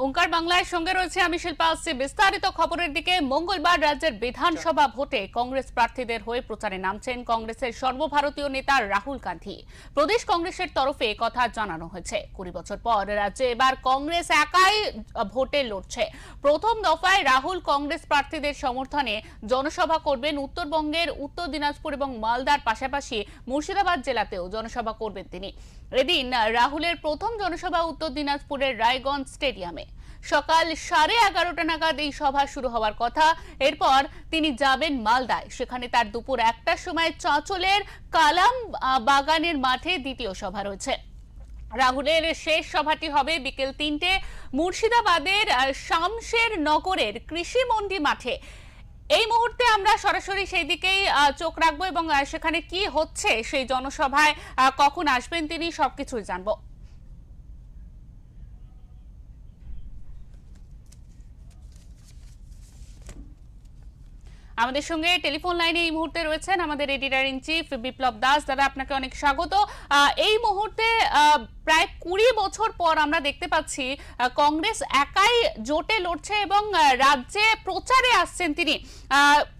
ওঙ্কার বাংলার সঙ্গে রয়েছে আমি শিল্পা আসছি বিস্তারিত খবরের দিকে। মঙ্গলবার রাজ্যের বিধানসভা ভোটে কংগ্রেস প্রার্থীদের হয়ে প্রচারে নামছেন কংগ্রেসের সর্বভারতীয় নেতা রাহুল গান্ধী। প্রদেশ কংগ্রেসের তরফে কথা জানানো হয়েছে, 20 বছর পর রাজ্যে এবার কংগ্রেস একাই ভোটে লড়ছে। প্রথম দফায় রাহুল কংগ্রেস প্রার্থীদের সমর্থনে জনসভা করবেন উত্তরবঙ্গের উত্তর দিনাজপুর এবং মালদার পাশাপাশি মুর্শিদাবাদ জেলাতেও জনসভা করবেন তিনি। এদিন রাহুলের প্রথম জনসভা উত্তর দিনাজপুরের রায়গঞ্জ স্টেডিয়ামে। সকাল 11:30 নাগাদ এই সভা শুরু হওয়ার কথা। এরপর তিনি যাবেন মালদায়, সেখানে তার দুপুর 1টার সময় চাঁচলের কালাম বাগানের মাঠে দ্বিতীয় সভা রয়েছে। রাহুলের শেষ সভাটি হবে বিকেল 3টে মুর্শিদাবাদের শামশের নগরের কৃষি মন্ডি মাঠে। এই মুহূর্তে আমরা সরাসরি সেই দিকেই চোখ রাখবো এবং সেখানে কি হচ্ছে, সেই জনসভায় কখন আসবেন তিনি, সবকিছুই জানবো। আমাদের সঙ্গে টেলিফোন লাইনে এই মুহূর্তে রয়েছেন আমাদের এডিটর ইন চিফ বিপ্লব দাস। দাদা, আপনাকে অনেক স্বাগত। এই মুহূর্তে প্রায় 20 বছর পর আমরা দেখতে পাচ্ছি কংগ্রেস একাই জোটে লড়ছে এবং রাজ্যে প্রচারে আসছেন তিনি।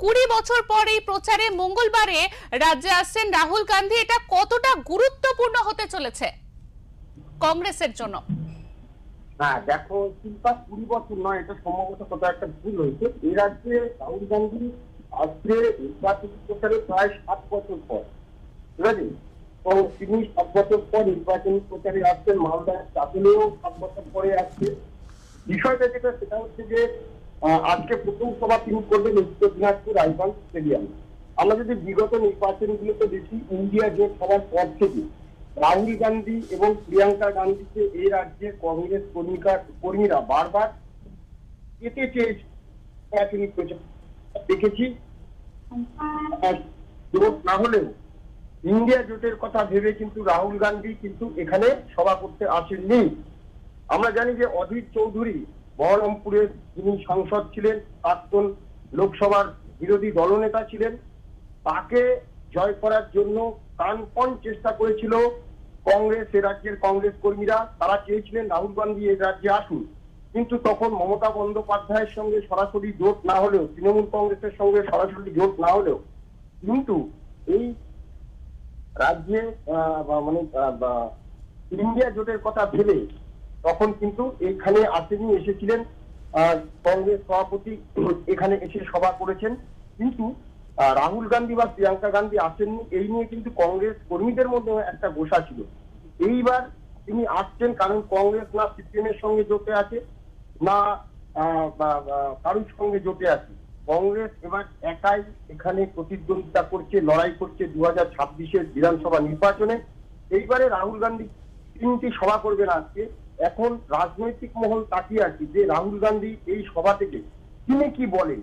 20 বছর পর এই প্রচারে মঙ্গলবারে রাজ্যে আসছেন রাহুল গান্ধী। এটা কতটা গুরুত্বপূর্ণ হতে চলেছে কংগ্রেসের জন্য? হ্যাঁ দেখো শিল্পা, 20 বছর নয়, এটা সম্ভবত কত একটা ভুল হয়েছে। এই রাজ্যে রাহুল গান্ধী আজকে নির্বাচনী প্রচারে প্রায় 7 বছর পর, ঠিক আছে, তো তিনি 7 বছর পর নির্বাচনী প্রচারে আসছেন। মালদায় চাঁচলেও 7 বছর পরে আসছে। বিষয়টা যেটা সেটা হচ্ছে যে আজকে প্রথম সভা তিনি করবেন উত্তর দিনাজপুর রায়গঞ্জ স্টেডিয়ামে। আমরা যদি বিগত নির্বাচনগুলোতে দেখি, ইন্ডিয়া জোট হওয়ার পর থেকে রাহুল গান্ধী এবং প্রিয়াঙ্কা গান্ধীকে এই রাজ্যের কংগ্রেস কর্মীরা বারবার পেতে চেয়েছে। দেখেছি জোট না হলেও ইন্ডিয়া জোটের কথা ভেবে কিন্তু রাহুল গান্ধী কিন্তু এখানে সভা করতে আসেননি। আমরা জানি যে অধীর চৌধুরী বহরমপুরের যিনি সাংসদ ছিলেন, প্রাক্তন লোকসভার বিরোধী দলনেতা ছিলেন, তাকে জয় করার জন্য প্রাণপণ চেষ্টা করেছিল কংগ্রেস, এ রাজ্যের কংগ্রেস কর্মীরা। তারা চেয়েছিলেন রাহুল গান্ধী এই রাজ্যে আসুন, কিন্তু তখন মমতা বন্দ্যোপাধ্যায়ের সঙ্গে সরাসরি জোট না হলেও, তৃণমূল কংগ্রেসের সঙ্গে সরাসরি জোট না হলেও কিন্তু এই রাজ্যে মানে ইন্ডিয়া জোটের কথা ভেবে তখন কিন্তু এখানে আসেনি, এসেছিলেন কংগ্রেস সভাপতি এখানে এসে সভা করেছেন, কিন্তু রাহুল গান্ধী বা প্রিয়াঙ্কা গান্ধী আসেননি। এই নিয়ে কিন্তু কংগ্রেস কর্মীদের মধ্যে একটা গোসা ছিল। এইবার তিনি আসছেন কারণ কংগ্রেস না সিপিএমের সঙ্গে জোটে আছে, না কারোর সঙ্গে জোটে আছে। কংগ্রেস এবার একাই এখানে প্রতিদ্বন্দ্বিতা করছে, লড়াই করছে 2026-এর বিধানসভা নির্বাচনে। এইবারে রাহুল গান্ধী 3টি সভা করবেন আজকে। এখন রাজনৈতিক মহল তাকিয়ে আছে যে রাহুল গান্ধী এই সভা থেকে তিনি কি বলেন,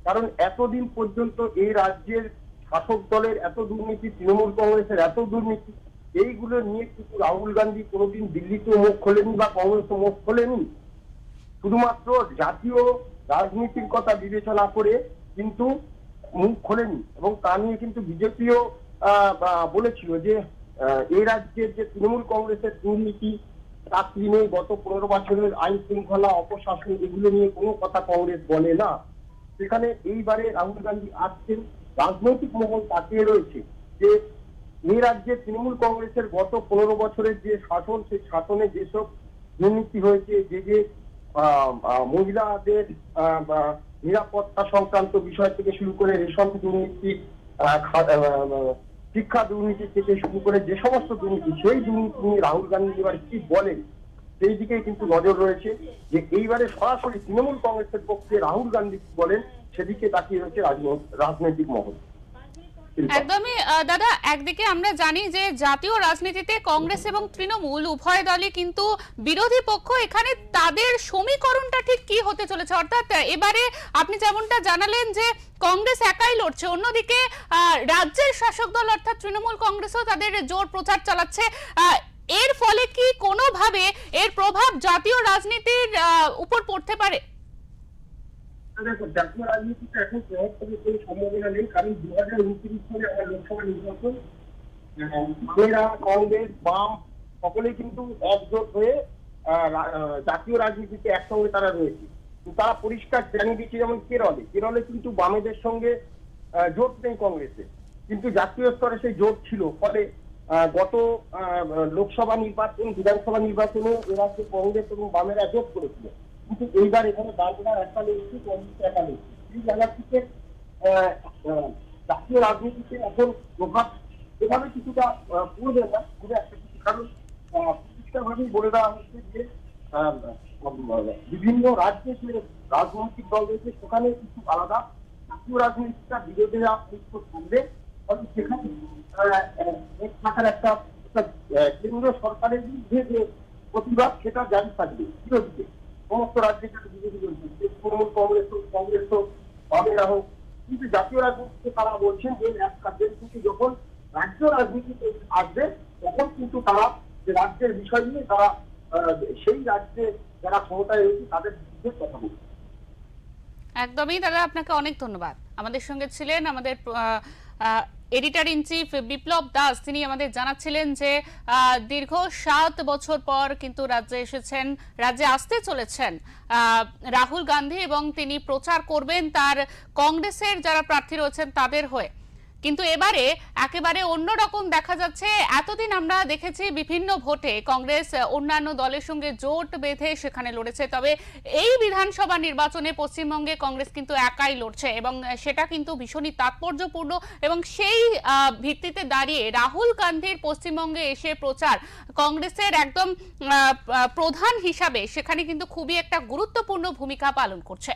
কারণ এতদিন পর্যন্ত এই রাজ্যের শাসক দলের এত দুর্নীতি, তৃণমূল কংগ্রেসের এত দুর্নীতি, এইগুলো নিয়ে কিন্তু রাহুল গান্ধী কোনোদিন দিল্লিতে মুখ খোলেনি বা কংগ্রেসে মুখ খোলেনি। শুধুমাত্র জাতীয় রাজনীতির কথা বিবেচনা করে কিন্তু মুখ খোলেনি, এবং তা নিয়ে কিন্তু বিজেপিও বলেছিল যে এই রাজ্যের যে তৃণমূল কংগ্রেসের দুর্নীতি, চাকরি নেই, গত 15 বছরের আইন শৃঙ্খলা, অপশাসন, এগুলো নিয়ে কোনো কথা কংগ্রেস বলে না। সেখানে এইবারে রাহুল গান্ধী আসছেন, রাজনৈতিক মহল তাকিয়ে রয়েছে যে এই রাজ্যে তৃণমূল কংগ্রেসের গত 15 বছরের যে শাসন, সেই শাসনে যেসব দুর্নীতি হয়েছে, যে মহিলাদের নিরাপত্তা সংক্রান্ত বিষয় থেকে শুরু করে রেশন দুর্নীতি, শিক্ষা দুর্নীতি থেকে শুরু করে যে সমস্ত দুর্নীতি, সেই দুর্নীতি নিয়ে রাহুল গান্ধী এবার কি বলেন সেই দিকে কিন্তু নজর রয়েছে। যে এইবারে সরাসরি তৃণমূল কংগ্রেসের পক্ষে রাহুল গান্ধী কি বলেন সেদিকে তাকিয়ে রয়েছে রাজনৈতিক মহল। একদমই দাদা, একদিকে আমরা জানি যে জাতীয় রাজনীতিতে কংগ্রেস এবং তৃণমূল উভয় দলই কিন্তু বিরোধী পক্ষ। এখানে তাদের সমীকরণটা ঠিক কি হতে চলেছে? অর্থাৎ এবারে আপনি যেমনটা জানালেন যে কংগ্রেস একাই লড়ছে, অন্যদিকে রাজ্যের শাসক দল অর্থাৎ তৃণমূল কংগ্রেসও তাদের জোর প্রচার চালাচ্ছে। এর ফলে কি কোনোভাবে এর প্রভাব জাতীয় রাজনীতির উপর পড়তে পারে? দেখো, জাতীয় রাজনীতিতে এখন প্রভাব পড়ার কোনো সম্ভাবনা নেই, কারণ 2029 সালে আমার লোকসভা নির্বাচন, বামেরা, কংগ্রেস, বাম সকলেই কিন্তু একজোট হয়ে জাতীয় রাজনীতিতে একসঙ্গে তারা রয়েছে। তো তারা পরিষ্কার জানিয়ে দিচ্ছে, যেমন কেরলে কিন্তু বামেদের সঙ্গে জোট নেই কংগ্রেসে, কিন্তু জাতীয় স্তরে সেই জোট ছিল। ফলে গত লোকসভা নির্বাচন, বিধানসভা নির্বাচনে এরাজ্যে কংগ্রেস এবং বামেরা জোট করেছিল, কিন্তু এইবার এখানে বামেরা একটা লড়ছে, কংগ্রেস একা লড়ছে। এই জায়গা থেকে জাতীয় রাজনীতিতে এখন প্রভাব এভাবে কিছুটা পড়বে না, খুব একটা কিছু। কারণ পরিষ্কারভাবেই বলে দেওয়া হচ্ছে যে বিভিন্ন রাজ্যে যে রাজনৈতিক দল রয়েছে সেখানে কিছু আলাদা, জাতীয় রাজনীতিটা বিরোধীরা থাকবে। ফলে সেখানে থাকার একটা কেন্দ্রীয় সরকারের বিরুদ্ধে যে প্রতিবাদ সেটা জারি থাকবে বিরোধীদের। সমস্ত রাজ্যে যেটা বিরোধী রয়েছে, তৃণমূল কংগ্রেস হোক, বামেরা হোক, কিন্তু জাতীয় রাজনীতিতে তারা বলছেন যে এক কাজের থেকে যখন রাজ্য রাজনীতিতে আসবে তখন কিন্তু তারা যে রাজ্যের বিষয় নিয়ে তারা সেই রাজ্যে যারা ক্ষমতায় রয়েছে তাদের বিরুদ্ধে কথা বলছে। একদমই দাদা, আপনাকে অনেক ধন্যবাদ। আমাদের সঙ্গে ছিলেন আমাদের এডিটর ইন চিফ বিপ্লব দাস। তিনি আমাদের জানাচ্ছিলেন যে দীর্ঘ 7 বছর পর কিন্তু রাজ্যে এসেছেন, রাজ্যে আসতে চলেছেন রাহুল গান্ধী, এবং তিনি প্রচার করবেন তার কংগ্রেসের যারা প্রার্থী রয়েছেন তাদের হয়ে। কিন্তু এবারে একেবারে অন্যরকম দেখা যাচ্ছে। এতদিন আমরা দেখেছি বিভিন্ন ভোটে কংগ্রেস অন্যান্য দলের সঙ্গে জোট বেঁধে সেখানে লড়েছে, তবে এই বিধানসভা নির্বাচনে পশ্চিমবঙ্গে কংগ্রেস কিন্তু একাই লড়ছে, এবং সেটা কিন্তু ভীষণই তাৎপর্যপূর্ণ। এবং সেই ভিত্তিতে দাঁড়িয়ে রাহুল গান্ধীর পশ্চিমবঙ্গে এসে প্রচার কংগ্রেসের একদম প্রধান হিসাবে সেখানে কিন্তু খুবই একটা গুরুত্বপূর্ণ ভূমিকা পালন করছে।